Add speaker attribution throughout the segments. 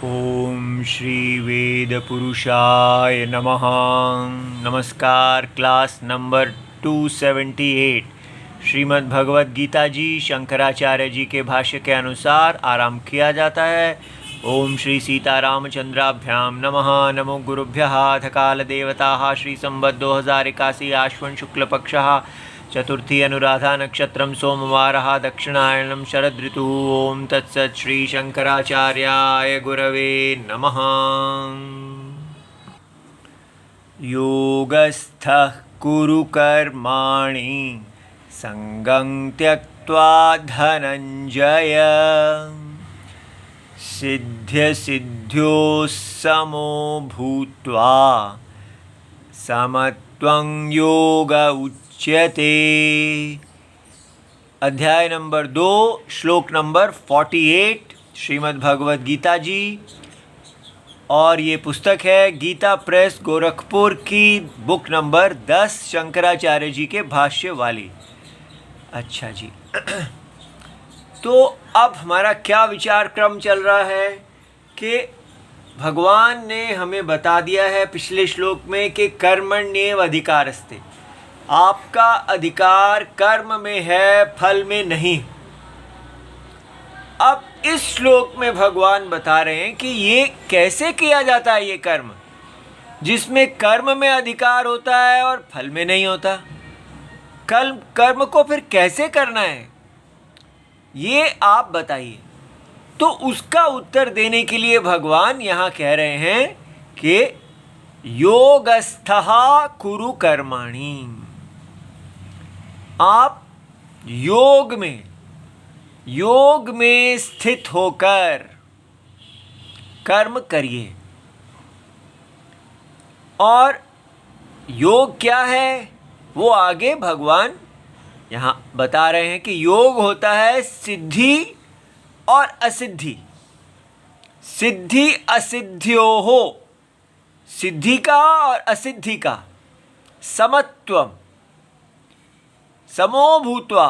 Speaker 1: ओम श्री वेद पुरुषाय नमः। नमस्कार। क्लास नंबर 278 श्रीमद् भगवद गीता जी शंकराचार्य जी के भाष्य के अनुसार आरंभ किया जाता है। ओम श्री सीतारामचंद्राभ्याम नमः। नमो गुरुभ्यः। अथ काल देवताः श्री संवत् 2081 आश्विन शुक्ल पक्षः चतुर्थी अनुराधा नक्षत्रम सोमवारः दक्षिणायनं शरद ऋतु। ओम तत्सत् श्री शंकराचार्याय गुरवे नमः। योगस्थः कुरु कर्माणि संगं त्यक्त्वा धनंजय सिद्ध्य सिद्ध्योः समो भूत्वा समत्वं योग उच्यते। अध्याय नंबर 2 श्लोक नंबर 48 श्रीमद् भगवद गीता जी। और ये पुस्तक है गीता प्रेस गोरखपुर की बुक नंबर 10 शंकराचार्य जी के भाष्य वाली। अच्छा जी। तो अब हमारा क्या विचार क्रम चल रहा है कि भगवान ने हमें बता दिया है पिछले श्लोक में कि कर्मण्येव अधिकारस्ते, आपका अधिकार कर्म में है, फल में नहीं। अब इस श्लोक में भगवान बता रहे हैं कि ये कैसे किया जाता है, ये कर्म जिसमें कर्म में अधिकार होता है और फल में नहीं होता। कर्म को फिर कैसे करना है ये आप बताइए। तो उसका उत्तर देने के लिए भगवान यहाँ कह रहे हैं कि योगस्थः कुरु कर्माणि, आप योग में स्थित होकर कर्म करिए। और योग क्या है वो आगे भगवान यहाँ बता रहे हैं कि योग होता है सिद्धि और असिद्धि, सिद्धि असिद्ध्योः, सिद्धि का और असिद्धि का समत्वम, समो भूत्वा,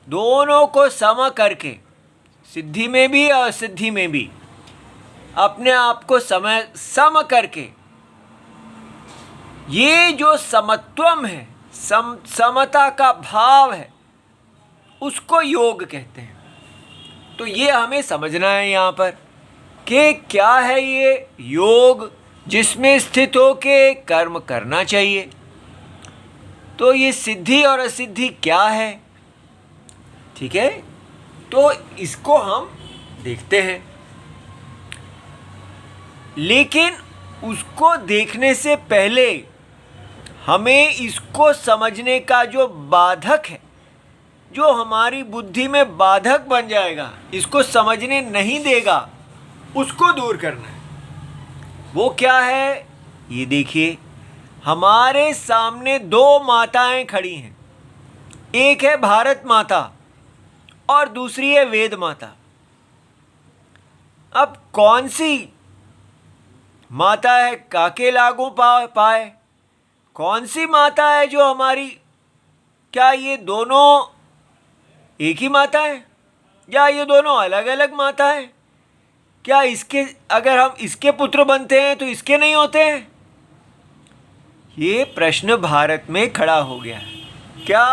Speaker 1: दोनों को सम करके, सिद्धि में भी और असिद्धि में भी अपने आप को सम करके, ये जो समत्वम है, समता का भाव है, उसको योग कहते हैं। तो ये हमें समझना है यहाँ पर कि क्या है ये योग जिसमें स्थित हो के कर्म करना चाहिए। तो ये सिद्धि और असिद्धि क्या है, ठीक है, तो इसको हम देखते हैं। लेकिन उसको देखने से पहले हमें इसको समझने का जो बाधक है, जो हमारी बुद्धि में बाधक बन जाएगा, इसको समझने नहीं देगा, उसको दूर करना है। वो क्या है ये देखिए। हमारे सामने दो माताएं खड़ी हैं, एक है भारत माता और दूसरी है वेद माता। अब कौन सी माता है काके लागू पाए, कौन सी माता है जो हमारी, क्या ये दोनों एक ही माता है या ये दोनों अलग अलग माता है? क्या इसके, अगर हम इसके पुत्र बनते हैं तो इसके नहीं होते हैं? ये प्रश्न भारत में खड़ा हो गया है। क्या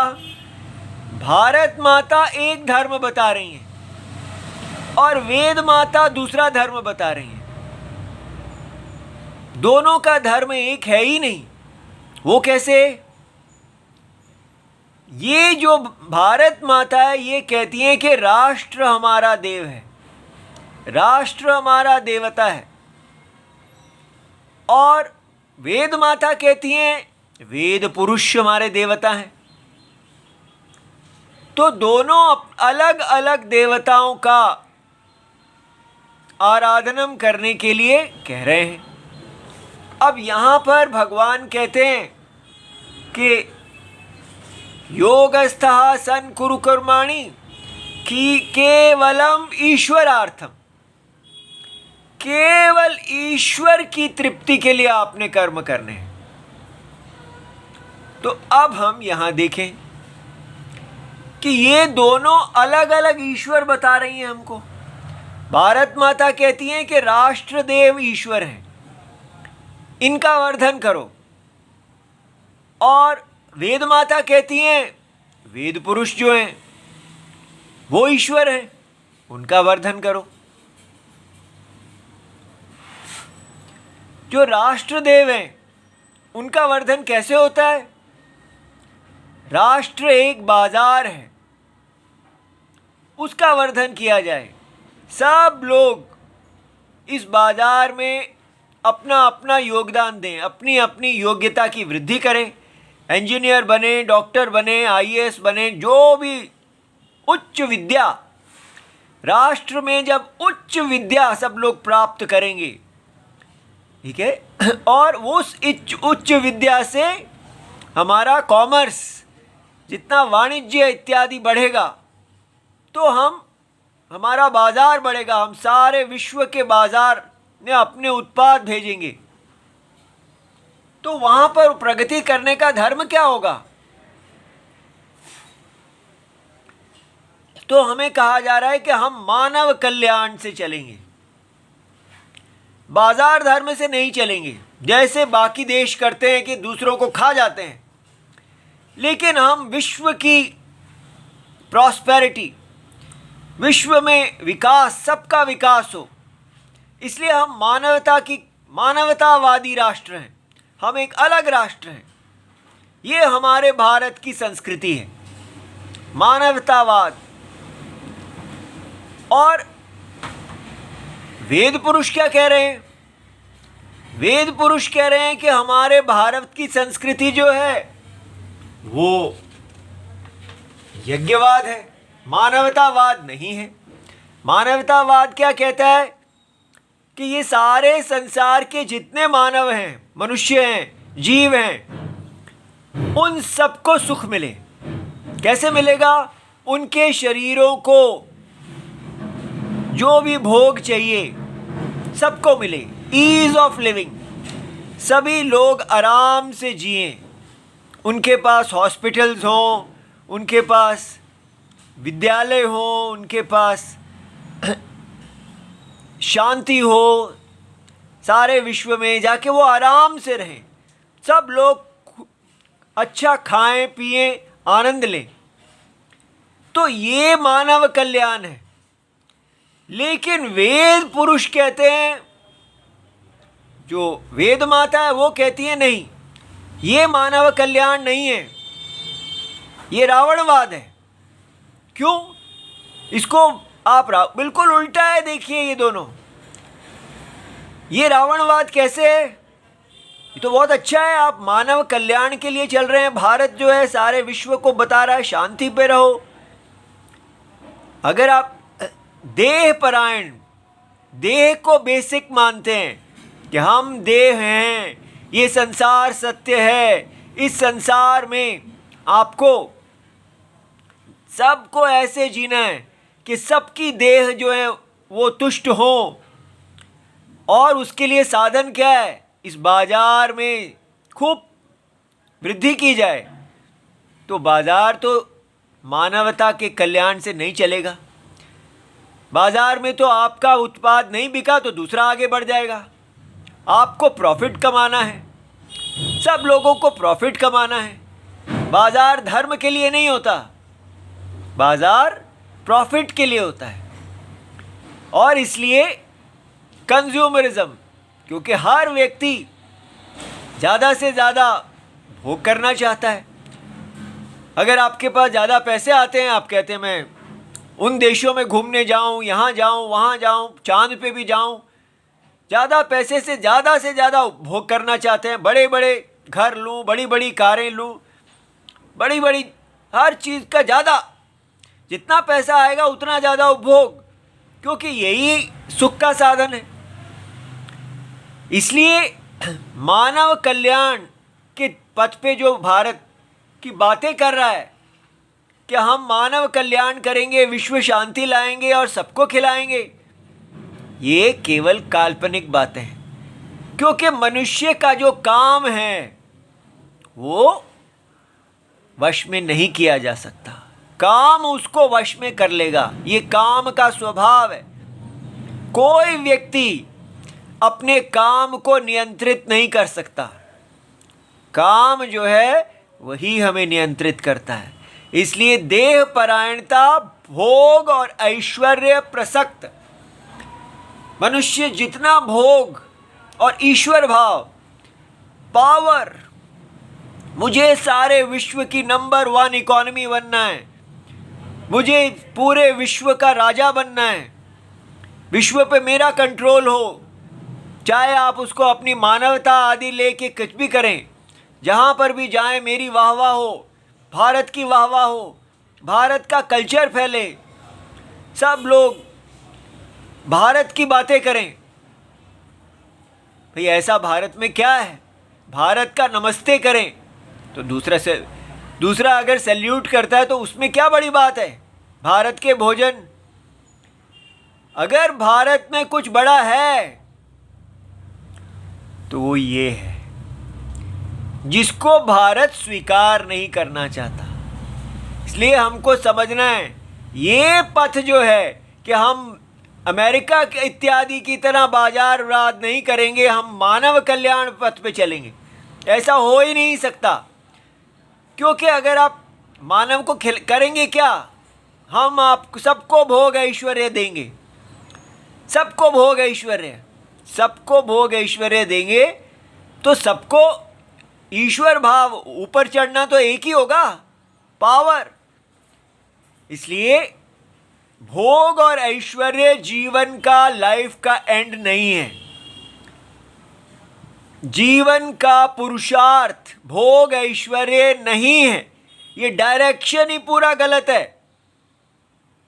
Speaker 1: भारत माता एक धर्म बता रही हैं और वेद माता दूसरा धर्म बता रही हैं? दोनों का धर्म एक है ही नहीं। वो कैसे? ये जो भारत माता है ये कहती हैं कि राष्ट्र हमारा देव है, राष्ट्र हमारा देवता है। और वेद माता कहती हैं वेद पुरुष हमारे देवता हैं। तो दोनों अलग अलग देवताओं का आराधनम करने के लिए कह रहे हैं। अब यहाँ पर भगवान कहते हैं कि योगस्थः सन कुरु कर्माणि, कि केवलम ईश्वरार्थम, केवल ईश्वर की तृप्ति के लिए आपने कर्म करने हैं। तो अब हम यहां देखें कि ये दोनों अलग अलग ईश्वर बता रही हैं हमको। भारत माता कहती हैं कि राष्ट्रदेव ईश्वर हैं, इनका वर्धन करो। और वेद माता कहती हैं वेद पुरुष जो हैं वो ईश्वर हैं, उनका वर्धन करो। जो राष्ट्रदेव हैं उनका वर्धन कैसे होता है? राष्ट्र एक बाजार है, उसका वर्धन किया जाए। सब लोग इस बाजार में अपना अपना योगदान दें, अपनी अपनी योग्यता की वृद्धि करें। इंजीनियर बने, डॉक्टर बने, आईएएस बने, जो भी उच्च विद्या, राष्ट्र में जब उच्च विद्या सब लोग प्राप्त करेंगे, ठीक है, और उस उच्च विद्या से हमारा कॉमर्स, जितना वाणिज्य इत्यादि बढ़ेगा तो हमारा बाजार बढ़ेगा, हम सारे विश्व के बाजार में अपने उत्पाद भेजेंगे। तो वहां पर प्रगति करने का धर्म क्या होगा? तो हमें कहा जा रहा है कि हम मानव कल्याण से चलेंगे, बाजार धर्म से नहीं चलेंगे। जैसे बाकी देश करते हैं कि दूसरों को खा जाते हैं, लेकिन हम विश्व की प्रॉस्पेरिटी, विश्व में विकास, सबका विकास हो, इसलिए हम मानवतावादी राष्ट्र हैं, हम एक अलग राष्ट्र हैं। ये हमारे भारत की संस्कृति है, मानवतावाद। और वेद पुरुष क्या कह रहे हैं? वेद पुरुष कह रहे हैं कि हमारे भारत की संस्कृति जो है वो यज्ञवाद है, मानवतावाद नहीं है। मानवतावाद क्या कहता है कि ये सारे संसार के जितने मानव हैं, मनुष्य हैं, जीव हैं, उन सबको सुख मिले। कैसे मिलेगा? उनके शरीरों को जो भी भोग चाहिए सबको मिले, ईज ऑफ लिविंग, सभी लोग आराम से जिएं, उनके पास हॉस्पिटल्स हों, उनके पास विद्यालय हो, उनके पास शांति हो, सारे विश्व में जाके वो आराम से रहें, सब लोग अच्छा खाएं पिएं, आनंद लें। तो ये मानव कल्याण है। लेकिन वेद पुरुष कहते हैं, जो वेद माता है वो कहती है नहीं, ये मानव कल्याण नहीं है, ये रावणवाद है। क्यों? इसको आप बिल्कुल उल्टा है। देखिए ये दोनों, ये रावणवाद कैसे है? ये तो बहुत अच्छा है, आप मानव कल्याण के लिए चल रहे हैं। भारत जो है सारे विश्व को बता रहा है शांति पे रहो। अगर आप देह परायण, देह को बेसिक मानते हैं कि हम देह हैं, ये संसार सत्य है, इस संसार में आपको सबको ऐसे जीना है कि सबकी देह जो है वो तुष्ट हो, और उसके लिए साधन क्या है? इस बाजार में खूब वृद्धि की जाए। तो बाजार तो मानवता के कल्याण से नहीं चलेगा। बाजार में तो आपका उत्पाद नहीं बिका तो दूसरा आगे बढ़ जाएगा। आपको प्रॉफिट कमाना है, सब लोगों को प्रॉफिट कमाना है। बाजार धर्म के लिए नहीं होता, बाजार प्रॉफिट के लिए होता है। और इसलिए कंज्यूमरिज्म, क्योंकि हर व्यक्ति ज़्यादा से ज़्यादा भोग करना चाहता है। अगर आपके पास ज़्यादा पैसे आते हैं, आप कहते हैं मैं उन देशों में घूमने जाऊं, यहाँ जाऊं, वहाँ जाऊं, चांद पे भी जाऊं, ज़्यादा पैसे से ज़्यादा भोग करना चाहते हैं। बड़े बड़े घर लूं, बड़ी बड़ी कारें लूं, बड़ी बड़ी हर चीज़ का ज़्यादा, जितना पैसा आएगा उतना ज़्यादा उपभोग, क्योंकि यही सुख का साधन है। इसलिए मानव कल्याण के पथ पे जो भारत की बातें कर रहा है कि हम मानव कल्याण करेंगे, विश्व शांति लाएंगे और सबको खिलाएंगे, ये केवल काल्पनिक बातें हैं। क्योंकि मनुष्य का जो काम है वो वश में नहीं किया जा सकता। काम उसको वश में कर लेगा, ये काम का स्वभाव है। कोई व्यक्ति अपने काम को नियंत्रित नहीं कर सकता। काम जो है वही हमें नियंत्रित करता है। इसलिए देह परायणता, भोग और ऐश्वर्य प्रसक्त मनुष्य जितना भोग और ईश्वर भाव, पावर, मुझे सारे विश्व की नंबर 1 इकोनॉमी बनना है, मुझे पूरे विश्व का राजा बनना है, विश्व पे मेरा कंट्रोल हो, चाहे आप उसको अपनी मानवता आदि लेके कुछ भी करें, जहाँ पर भी जाएं मेरी वाहवाह हो, भारत की वाहवाह हो, भारत का कल्चर फैले, सब लोग भारत की बातें करें। भाई ऐसा भारत में क्या है? भारत का नमस्ते करें तो दूसरा अगर सैल्यूट करता है तो उसमें क्या बड़ी बात है? भारत के भोजन, अगर भारत में कुछ बड़ा है तो वो ये है जिसको भारत स्वीकार नहीं करना चाहता। इसलिए हमको समझना है ये पथ जो है कि हम अमेरिका के इत्यादि की तरह बाजारवाद नहीं करेंगे, हम मानव कल्याण पथ पे चलेंगे। ऐसा हो ही नहीं सकता, क्योंकि अगर आप मानव को करेंगे क्या? हम आप सबको भोग ऐश्वर्य देंगे, सबको भोग ऐश्वर्य देंगे तो सबको ईश्वर भाव ऊपर चढ़ना तो एक ही होगा, पावर। इसलिए भोग और ऐश्वर्य जीवन का, लाइफ का एंड नहीं है। जीवन का पुरुषार्थ भोग ऐश्वर्य नहीं है। ये डायरेक्शन ही पूरा गलत है।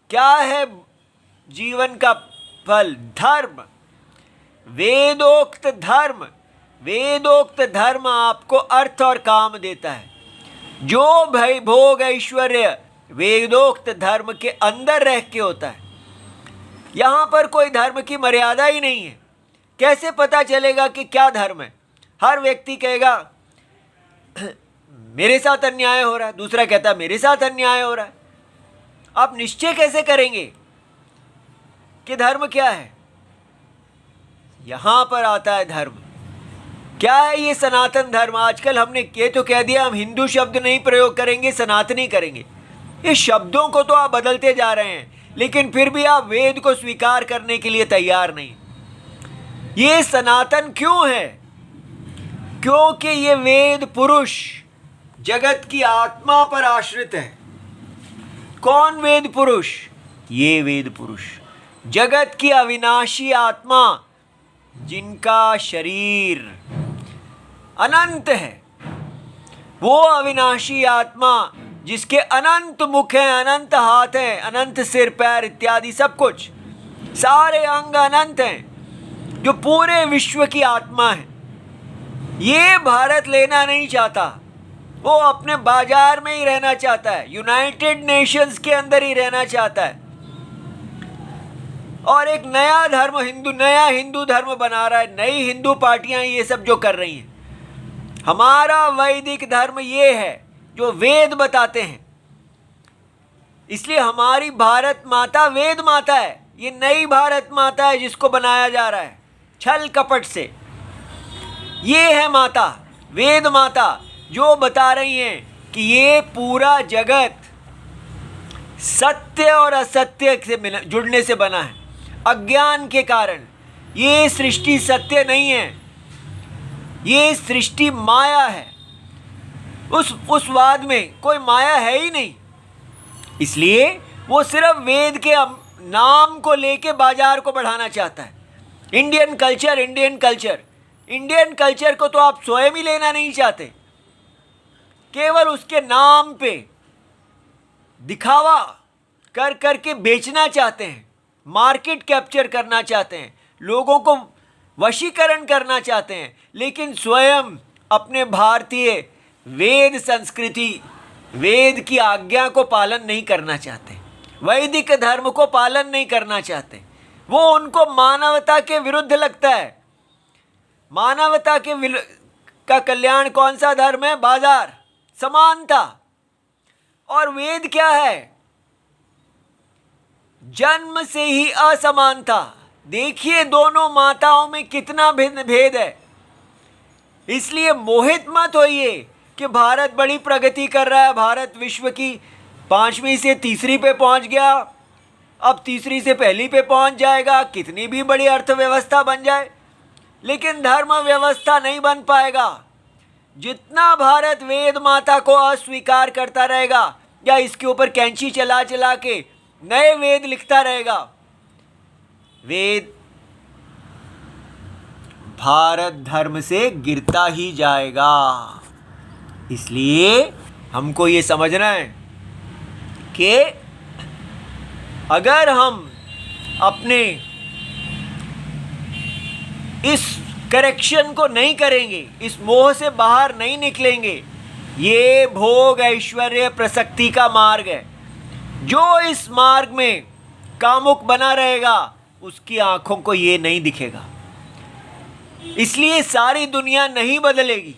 Speaker 1: क्या है जीवन का फल? धर्म, वेदोक्त धर्म। वेदोक्त धर्म आपको अर्थ और काम देता है। जो भाई भोग ऐश्वर्य वेदोक्त धर्म के अंदर रह के होता है। यहाँ पर कोई धर्म की मर्यादा ही नहीं है। कैसे पता चलेगा कि क्या धर्म है? हर व्यक्ति कहेगा मेरे साथ अन्याय हो रहा है, दूसरा कहता है मेरे साथ अन्याय हो रहा है। आप निश्चय कैसे करेंगे कि धर्म क्या है? यहाँ पर आता है धर्म। क्या है ये सनातन धर्म? आजकल हमने ये तो कह दिया हम हिंदू शब्द नहीं प्रयोग करेंगे, सनातनी करेंगे। ये शब्दों को तो आप बदलते जा रहे हैं, लेकिन फिर भी आप वेद को स्वीकार करने के लिए तैयार नहीं। ये सनातन क्यों है? क्योंकि ये वेद पुरुष जगत की आत्मा पर आश्रित है। कौन वेद पुरुष? ये वेद पुरुष जगत की अविनाशी आत्मा, जिनका शरीर अनंत है। वो अविनाशी आत्मा जिसके अनंत मुख हैं, अनंत हाथ हैं, अनंत सिर पैर इत्यादि सब कुछ, सारे अंग अनंत हैं, जो पूरे विश्व की आत्मा है। ये भारत लेना नहीं चाहता। वो अपने बाजार में ही रहना चाहता है, यूनाइटेड नेशंस के अंदर ही रहना चाहता है, और एक नया धर्म नया हिंदू धर्म बना रहा है। नई हिंदू पार्टियां ये सब जो कर रही हैं। हमारा वैदिक धर्म ये है जो वेद बताते हैं। इसलिए हमारी भारत माता वेद माता है। ये नई भारत माता है जिसको बनाया जा रहा है छल कपट से। ये है माता, वेद माता, जो बता रही हैं कि ये पूरा जगत सत्य और असत्य से जुड़ने से बना है। अज्ञान के कारण ये सृष्टि सत्य नहीं है, ये सृष्टि माया है। उस वाद में कोई माया है ही नहीं। इसलिए वो सिर्फ वेद के नाम को लेके बाजार को बढ़ाना चाहता है। इंडियन कल्चर को तो आप स्वयं ही लेना नहीं चाहते, केवल उसके नाम पे दिखावा कर करके बेचना चाहते हैं, मार्केट कैप्चर करना चाहते हैं, लोगों को वशीकरण करना चाहते हैं, लेकिन स्वयं अपने भारतीय वेद संस्कृति, वेद की आज्ञा को पालन नहीं करना चाहते, वैदिक धर्म को पालन नहीं करना चाहते। वो उनको मानवता के विरुद्ध लगता है। मानवता का कल्याण कौन सा धर्म है? बाजार, समानता। और वेद क्या है? जन्म से ही असमानता, देखिए दोनों माताओं में कितना भिन्न भेद है। इसलिए मोहित मत होइए कि भारत बड़ी प्रगति कर रहा है, भारत विश्व की 5वीं से तीसरी पे पहुंच गया, अब तीसरी से पहली पे पहुंच जाएगा, कितनी भी बड़ी अर्थव्यवस्था बन जाए, लेकिन धर्म व्यवस्था नहीं बन पाएगा। जितना भारत वेद माता को अस्वीकार करता रहेगा या इसके ऊपर कैंची चला चला के नए वेद लिखता रहेगा, वेद भारत धर्म से गिरता ही जाएगा। इसलिए हमको ये समझना है कि अगर हम अपने इस करेक्शन को नहीं करेंगे, इस मोह से बाहर नहीं निकलेंगे, ये भोग ऐश्वर्य प्रसक्ति का मार्ग है। जो इस मार्ग में कामुक बना रहेगा उसकी आंखों को ये नहीं दिखेगा। इसलिए सारी दुनिया नहीं बदलेगी,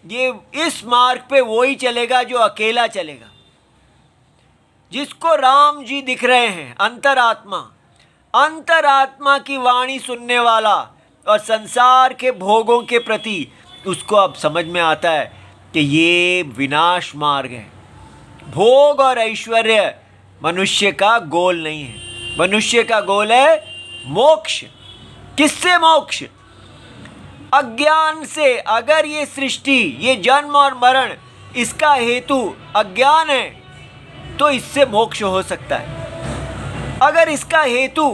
Speaker 1: ये इस मार्ग पे वो ही चलेगा जो अकेला चलेगा, जिसको राम जी दिख रहे हैं, अंतरात्मा, अंतरात्मा की वाणी सुनने वाला और संसार के भोगों के प्रति उसको अब समझ में आता है कि ये विनाश मार्ग है। भोग और ऐश्वर्य मनुष्य का गोल नहीं है, मनुष्य का गोल है मोक्ष। किससे मोक्ष? अज्ञान से। अगर ये सृष्टि, ये जन्म और मरण, इसका हेतु अज्ञान है तो इससे मोक्ष हो सकता है। अगर इसका हेतु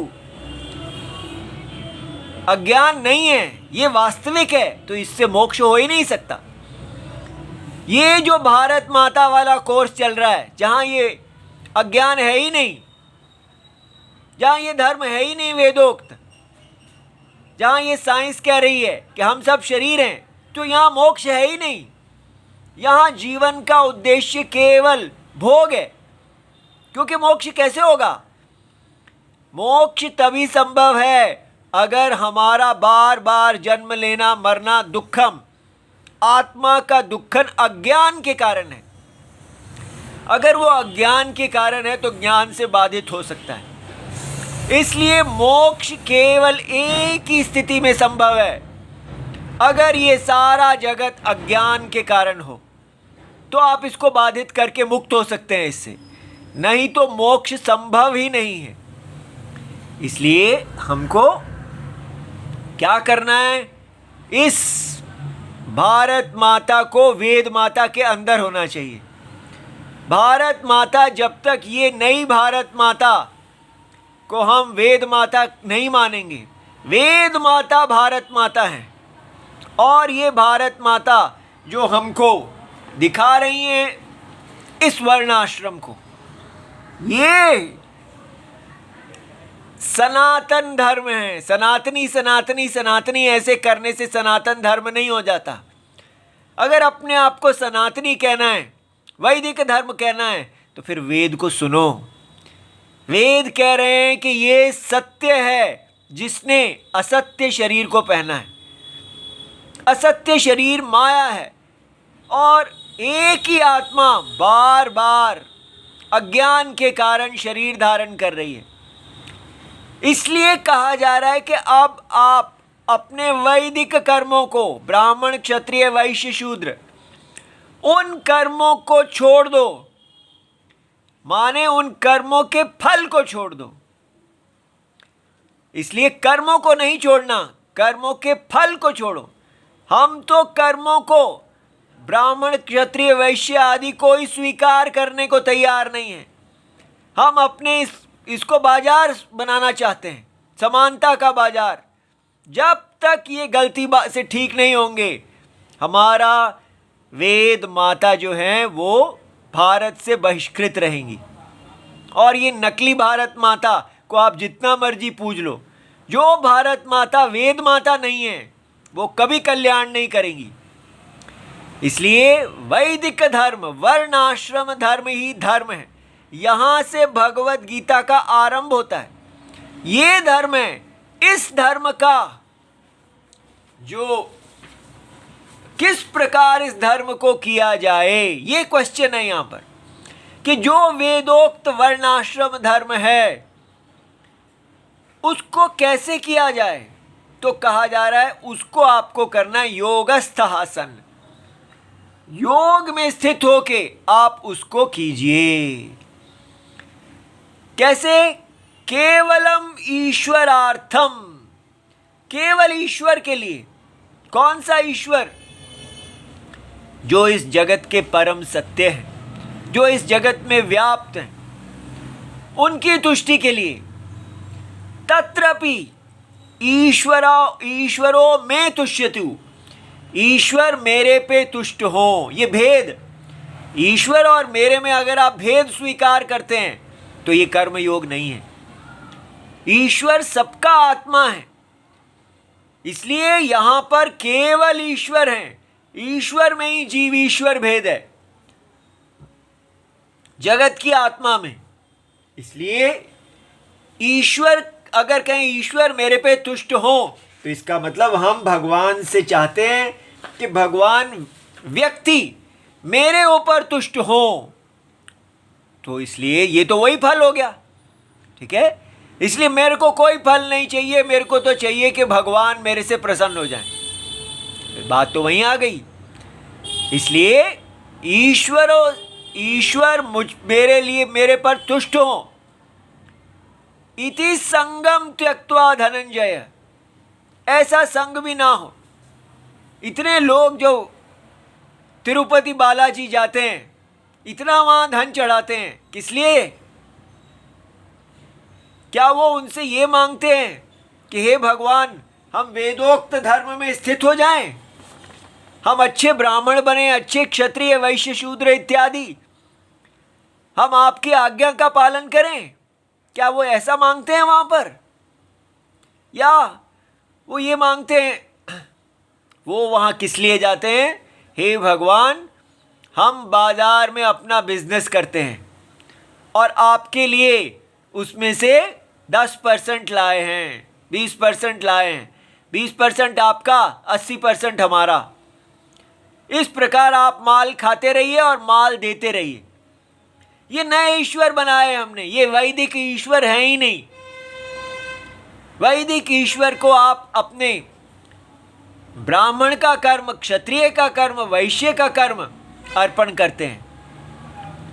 Speaker 1: अज्ञान नहीं है, ये वास्तविक है, तो इससे मोक्ष हो ही नहीं सकता। ये जो भारत माता वाला कोर्स चल रहा है, जहां ये अज्ञान है ही नहीं, जहां ये धर्म है ही नहीं वेदोक्त, जहां ये साइंस कह रही है कि हम सब शरीर हैं, तो यहां मोक्ष है ही नहीं। यहां जीवन का उद्देश्य केवल भोग है। क्योंकि मोक्ष कैसे होगा? मोक्ष तभी संभव है अगर हमारा बार बार जन्म लेना मरना दुखम, आत्मा का दुखन अज्ञान के कारण है। अगर वो अज्ञान के कारण है तो ज्ञान से बाधित हो सकता है। इसलिए मोक्ष केवल एक ही स्थिति में संभव है, अगर ये सारा जगत अज्ञान के कारण हो तो आप इसको बाधित करके मुक्त हो सकते हैं इससे, नहीं तो मोक्ष संभव ही नहीं है। इसलिए हमको क्या करना है? इस भारत माता को वेद माता के अंदर होना चाहिए। भारत माता, जब तक ये नई भारत माता को हम वेद माता नहीं मानेंगे, वेद माता भारत माता है, और ये भारत माता जो हमको दिखा रही है इस वर्णाश्रम को, ये सनातन धर्म है। सनातनी सनातनी सनातनी ऐसे करने से सनातन धर्म नहीं हो जाता। अगर अपने आप को सनातनी कहना है, वैदिक धर्म कहना है, तो फिर वेद को सुनो। वेद कह रहे हैं कि ये सत्य है जिसने असत्य शरीर को पहना है। असत्य शरीर माया है, और एक ही आत्मा बार बार अज्ञान के कारण शरीर धारण कर रही है। इसलिए कहा जा रहा है कि अब आप अपने वैदिक कर्मों को, ब्राह्मण क्षत्रिय वैश्य शूद्र, उन कर्मों को छोड़ दो, माने उन कर्मों के फल को छोड़ दो। इसलिए कर्मों को नहीं छोड़ना, कर्मों के फल को छोड़ो। हम तो कर्मों को, ब्राह्मण क्षत्रिय वैश्य आदि कोई स्वीकार करने को तैयार नहीं है। हम अपने इसको बाजार बनाना चाहते हैं, समानता का बाजार। जब तक ये गलती से ठीक नहीं होंगे, हमारा वेद माता जो हैं वो भारत से बहिष्कृत रहेंगी। और ये नकली भारत माता को आप जितना मर्जी पूज लो, जो भारत माता वेद माता नहीं है वो कभी कल्याण नहीं करेंगी। इसलिए वैदिक धर्म, वर्णाश्रम धर्म ही धर्म है। यहाँ से भगवत गीता का आरंभ होता है। ये धर्म है। इस धर्म का जो किस प्रकार इस धर्म को किया जाए, ये क्वेश्चन है यहाँ पर, कि जो वेदोक्त वर्णाश्रम धर्म है उसको कैसे किया जाए? तो कहा जा रहा है उसको आपको करना है योगस्थ आसन। योग में स्थित होके आप उसको कीजिए। कैसे? केवलम ईश्वरार्थम, केवल ईश्वर के लिए। कौन सा ईश्वर? जो इस जगत के परम सत्य है, जो इस जगत में व्याप्त है, उनकी तुष्टि के लिए। तत्रपि ईश्वरो में तुष्यतु, ईश्वर मेरे पे तुष्ट हो। ये भेद, ईश्वर और मेरे में अगर आप भेद स्वीकार करते हैं तो ये कर्म योग नहीं है। ईश्वर सबका आत्मा है, इसलिए यहां पर केवल ईश्वर है। ईश्वर में ही जीव ईश्वर भेद है जगत की आत्मा में। इसलिए ईश्वर, अगर कहें ईश्वर मेरे पे तुष्ट हो, तो इसका मतलब हम भगवान से चाहते हैं कि भगवान व्यक्ति मेरे ऊपर तुष्ट हो। तो इसलिए ये तो वही फल हो गया, ठीक है। इसलिए मेरे को कोई फल नहीं चाहिए, मेरे को तो चाहिए कि भगवान मेरे से प्रसन्न हो जाए। बात तो वहीं आ गई। इसलिए ईश्वर मेरे लिए, मेरे पर तुष्ट हो। इति संगम त्यक्त्वा धनंजय, ऐसा संग भी ना हो। इतने लोग जो तिरुपति बालाजी जाते हैं, इतना वहां धन चढ़ाते हैं, किस लिए? क्या वो उनसे ये मांगते हैं कि हे भगवान हम वेदोक्त धर्म में स्थित हो जाएं, हम अच्छे ब्राह्मण बने, अच्छे क्षत्रिय वैश्य शूद्र इत्यादि, हम आपकी आज्ञा का पालन करें? क्या वो ऐसा मांगते हैं वहां पर? या वो ये मांगते हैं, वो वहां किस लिए जाते हैं? हे भगवान हम बाजार में अपना बिजनेस करते हैं और आपके लिए उसमें से 10% लाए हैं, 20% लाए हैं, 20% आपका, 80% हमारा। इस प्रकार आप माल खाते रहिए और माल देते रहिए। ये नए ईश्वर बनाए हमने, ये वैदिक ईश्वर है ही नहीं। वैदिक ईश्वर को आप अपने ब्राह्मण का कर्म, क्षत्रिय का कर्म, वैश्य का कर्म अर्पण करते हैं,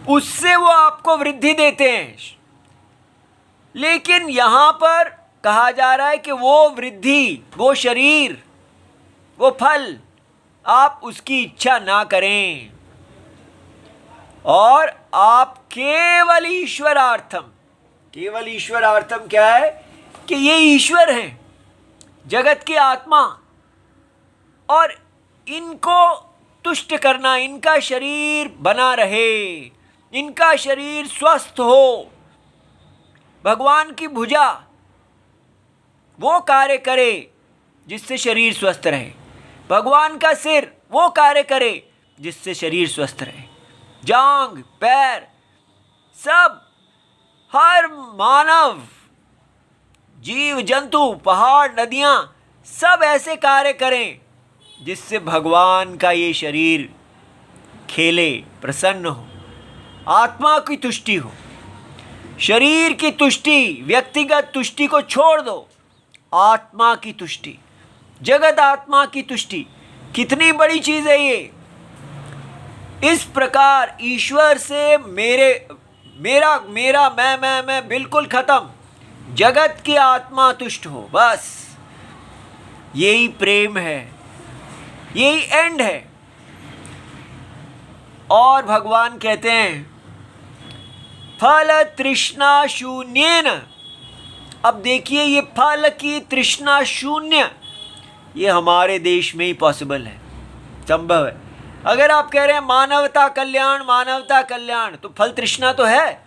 Speaker 1: उससे वो आपको वृद्धि देते हैं। लेकिन यहां पर कहा जा रहा है कि वो वृद्धि, वो शरीर, वो फल आप उसकी इच्छा ना करें और आप केवल ईश्वरार्थम। केवल ईश्वरार्थम क्या है? कि ये ईश्वर हैं, जगत की आत्मा, और इनको तुष्ट करना, इनका शरीर बना रहे, इनका शरीर स्वस्थ हो, भगवान की भुजा वो कार्य करे जिससे शरीर स्वस्थ रहे, भगवान का सिर वो कार्य करे जिससे शरीर स्वस्थ रहे, जांग, पैर, सब, हर मानव, जीव जंतु, पहाड़, नदियां, सब ऐसे कार्य करें जिससे भगवान का ये शरीर खेले, प्रसन्न हो, आत्मा की तुष्टि हो। शरीर की तुष्टि, व्यक्तिगत तुष्टि को छोड़ दो, आत्मा की तुष्टि, जगत आत्मा की तुष्टि, कितनी बड़ी चीज है ये। इस प्रकार ईश्वर से मेरा मैं बिल्कुल खत्म, जगत की आत्मा तुष्ट हो, बस यही प्रेम है, यही एंड है। और भगवान कहते हैं फल तृष्णा शून्येन। अब देखिए, ये फल की तृष्णा शून्य, ये हमारे देश में ही पॉसिबल है, संभव है। अगर आप कह रहे हैं मानवता कल्याण, मानवता कल्याण, तो फल तृष्णा तो है।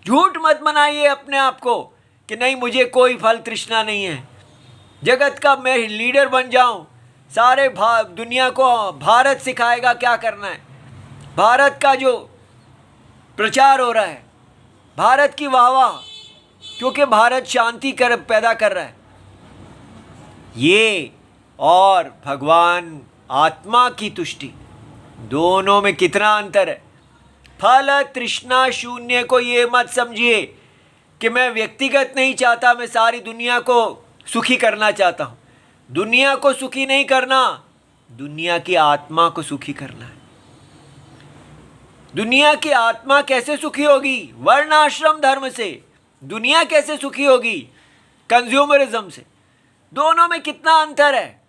Speaker 1: झूठ मत बनाइए अपने आप को कि नहीं मुझे कोई फल तृष्णा नहीं है, जगत का मैं लीडर बन जाऊं, सारे दुनिया को भारत सिखाएगा क्या करना है, भारत का जो प्रचार हो रहा है, भारत की वाहवाह, क्योंकि भारत शांति पैदा कर रहा है, ये और भगवान आत्मा की तुष्टि, दोनों में कितना अंतर है। फल तृष्णा शून्य को ये मत समझिए कि मैं व्यक्तिगत नहीं चाहता, मैं सारी दुनिया को सुखी करना चाहता हूँ। दुनिया को सुखी नहीं करना, दुनिया की आत्मा को सुखी करना है। दुनिया की आत्मा कैसे सुखी होगी? वर्णाश्रम धर्म से। दुनिया कैसे सुखी होगी? कंज्यूमरिज्म से। दोनों में कितना अंतर है।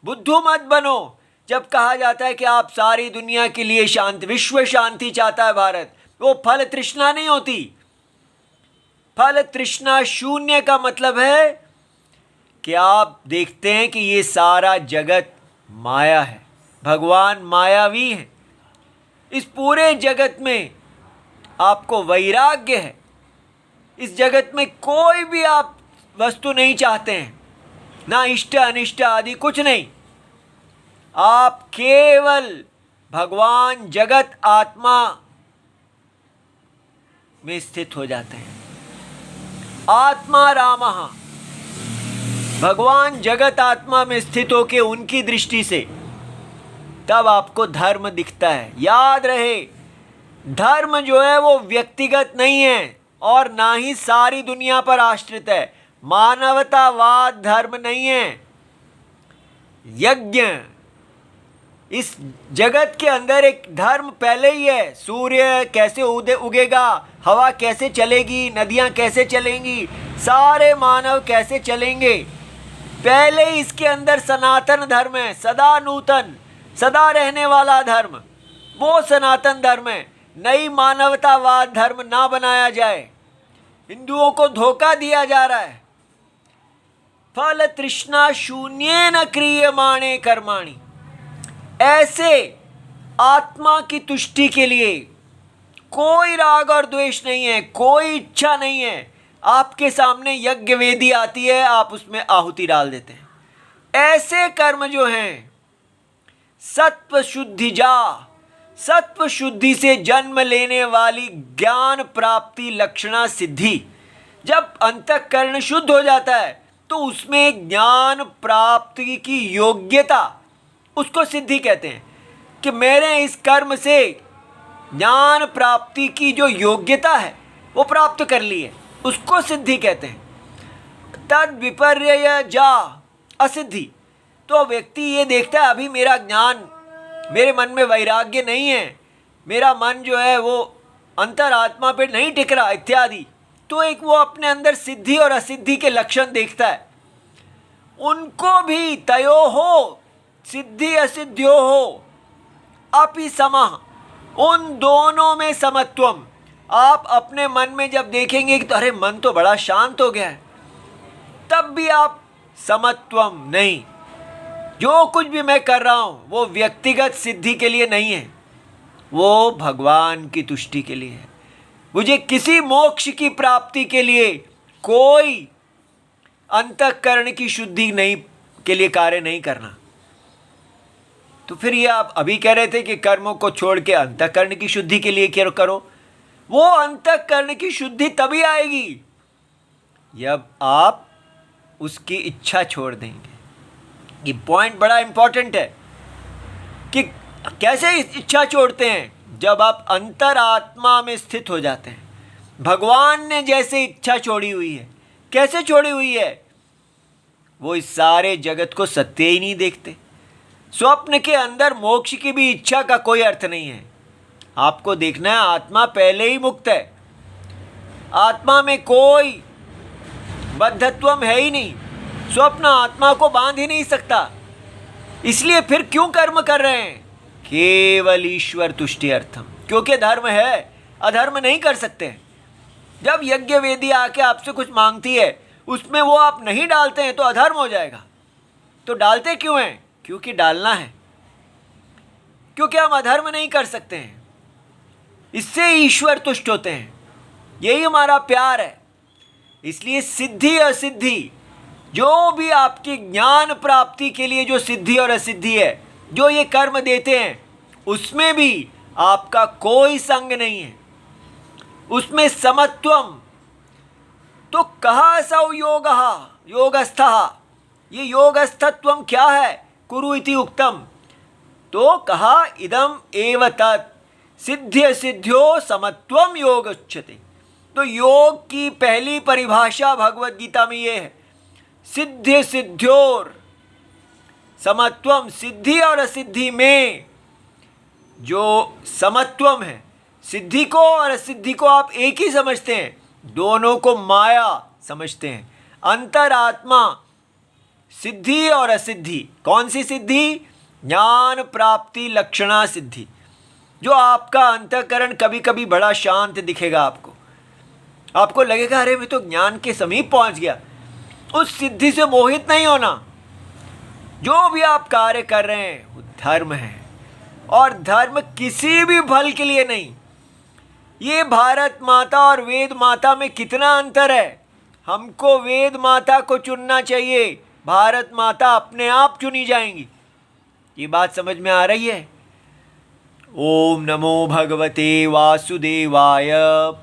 Speaker 1: बुद्धू मत बनो। जब कहा जाता है कि आप सारी दुनिया के लिए शांति, विश्व शांति चाहता है भारत, वो फल तृष्णा नहीं होती। फल तृष्णा शून्य का मतलब है कि आप देखते हैं कि ये सारा जगत माया है, भगवान मायावी है। इस पूरे जगत में आपको वैराग्य है। इस जगत में कोई भी आप वस्तु नहीं चाहते हैं, ना इष्ट अनिष्ट आदि कुछ नहीं। आप केवल भगवान जगत आत्मा में स्थित हो जाते हैं। आत्मा रामः, भगवान जगत आत्मा में स्थित होके उनकी दृष्टि से तब आपको धर्म दिखता है। याद रहे, धर्म जो है वो व्यक्तिगत नहीं है और ना ही सारी दुनिया पर आश्रित है। मानवतावाद धर्म नहीं है। यज्ञ, इस जगत के अंदर एक धर्म पहले ही है। सूर्य कैसे उगेगा, हवा कैसे चलेगी, नदियां कैसे चलेंगी, सारे मानव कैसे चलेंगे, पहले ही इसके अंदर सनातन धर्म है। सदा नूतन, सदा रहने वाला धर्म, वो सनातन धर्म है। नई मानवतावाद धर्म ना बनाया जाए। हिंदुओं को धोखा दिया जा रहा है। फल तृष्णा शून्येन क्रियमाणे कर्माणि। ऐसे आत्मा की तुष्टि के लिए कोई राग और द्वेष नहीं है, कोई इच्छा नहीं है। आपके सामने यज्ञ वेदी आती है, आप उसमें आहुति डाल देते हैं। ऐसे कर्म जो हैं सत्व शुद्धि जा, सत्व शुद्धि से जन्म लेने वाली ज्ञान प्राप्ति लक्षणा सिद्धि। जब अंतःकरण शुद्ध हो जाता है तो उसमें ज्ञान प्राप्ति की योग्यता, उसको सिद्धि कहते हैं कि मेरे इस कर्म से ज्ञान प्राप्ति की जो योग्यता है वो प्राप्त कर ली है, उसको सिद्धि कहते हैं। तद विपर्य जा असिद्धि। तो व्यक्ति ये देखता है अभी मेरा ज्ञान, मेरे मन में वैराग्य नहीं है, मेरा मन जो है वो अंतरात्मा पे नहीं टिक रहा इत्यादि, तो एक वो अपने अंदर सिद्धि और असिद्धि के लक्षण देखता है। उनको भी तयो हो, सिद्धि असिद्धियो हो अपि समः, उन दोनों में समत्वम। आप अपने मन में जब देखेंगे कि अरे मन तो बड़ा शांत हो गया है, तब भी आप समत्वम नहीं। जो कुछ भी मैं कर रहा हूँ वो व्यक्तिगत सिद्धि के लिए नहीं है, वो भगवान की तुष्टि के लिए है। मुझे किसी मोक्ष की प्राप्ति के लिए कोई अंतःकरण की शुद्धि नहीं के लिए कार्य नहीं करना। तो फिर ये आप अभी कह रहे थे कि कर्मों को छोड़ के अंतःकरण की शुद्धि के लिए क्या करो। वो अंतःकरण की शुद्धि तभी आएगी जब आप उसकी इच्छा छोड़ देंगे। ये पॉइंट बड़ा इंपॉर्टेंट है कि कैसे इच्छा छोड़ते हैं। जब आप अंतरात्मा में स्थित हो जाते हैं। भगवान ने जैसे इच्छा छोड़ी हुई है, कैसे छोड़ी हुई है? वो इस सारे जगत को सत्य ही नहीं देखते। स्वप्न के अंदर मोक्ष की भी इच्छा का कोई अर्थ नहीं है। आपको देखना है आत्मा पहले ही मुक्त है। आत्मा में कोई बद्धत्वम है ही नहीं। स्वप्न आत्मा को बांध ही नहीं सकता। इसलिए फिर क्यों कर्म कर रहे हैं? केवल ईश्वर तुष्टि अर्थम, क्योंकि धर्म है, अधर्म नहीं कर सकते। जब यज्ञ वेदी आके आपसे कुछ मांगती है, उसमें वो आप नहीं डालते हैं तो अधर्म हो जाएगा। तो डालते क्यों हैं? क्योंकि डालना है, क्योंकि हम अधर्म नहीं कर सकते हैं। इससे ईश्वर तुष्ट होते हैं। यही हमारा प्यार है। इसलिए सिद्धि असिद्धि, जो भी आपकी ज्ञान प्राप्ति के लिए जो सिद्धि और असिद्धि है, जो ये कर्म देते हैं, उसमें भी आपका कोई संग नहीं है, उसमें समत्वम। तो कहा सौ योगः योगस्थः, ये योगस्थत्वम क्या है? कुरु इति उक्तम। तो कहा इदम एव तत् सिद्ध्य सिद्ध्यो समत्वम योग उच्यते। तो योग की पहली परिभाषा भगवत गीता में ये है, सिद्धि सिद्ध्योर समत्वम। सिद्धि और असिद्धि में जो समत्वम है, सिद्धि को और असिद्धि को आप एक ही समझते हैं, दोनों को माया समझते हैं। अंतरात्मा सिद्धि और असिद्धि, कौन सी सिद्धि? ज्ञान प्राप्ति लक्षणा सिद्धि। जो आपका अंतःकरण कभी कभी बड़ा शांत दिखेगा, आपको लगेगा अरे मैं तो ज्ञान के समीप पहुंच गया, उस सिद्धि से मोहित नहीं होना। जो भी आप कार्य कर रहे हैं वो धर्म है, और धर्म किसी भी फल के लिए नहीं। ये भारत माता और वेद माता में कितना अंतर है। हमको वेद माता को चुनना चाहिए, भारत माता अपने आप चुनी जाएंगी। ये बात समझ में आ रही है? ओम नमो भगवते वासुदेवाय।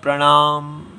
Speaker 1: प्रणाम।